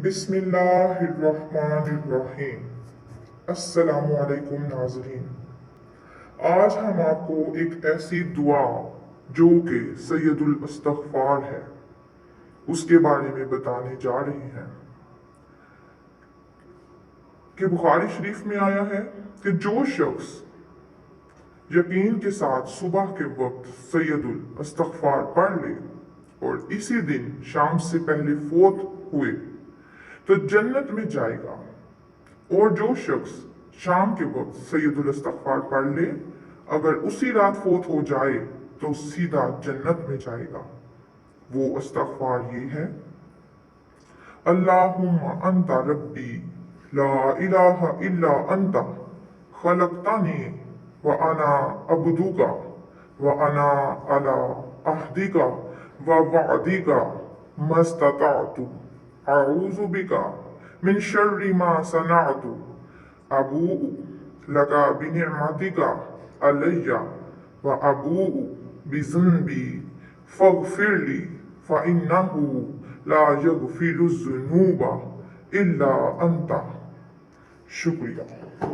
بسم اللہ الرحمن الرحیم۔ السلام علیکم ناظرین۔ آج ہم آپ کو ایک ایسی دعا جو کہ سید الاستغفار ہے اس کے بارے میں بتانے جا رہے ہیں کہ بخاری شریف میں آیا ہے کہ جو شخص یقین کے ساتھ صبح کے وقت سید الاستغفار پڑھ لے اور اسی دن شام سے پہلے فوت ہوئے تو جنت میں جائے گا، اور جو شخص شام کے وقت سید الاستغفار پڑھ لے اگر اسی رات فوت ہو جائے تو سیدھا جنت میں جائے گا۔ وہ استغفار یہ ہے: اللہم انت ربی لا الہ الا انت خلقتنی وانا عبدک وانا علی عہدک ووعدک ما استطعت اعوذ بک من شر ما صنعت ابوء لک بنعمتک علی وابوء بذنبی فاغفر لی فإنہ لا یغفر الذنوب الا انت۔ شکریہ۔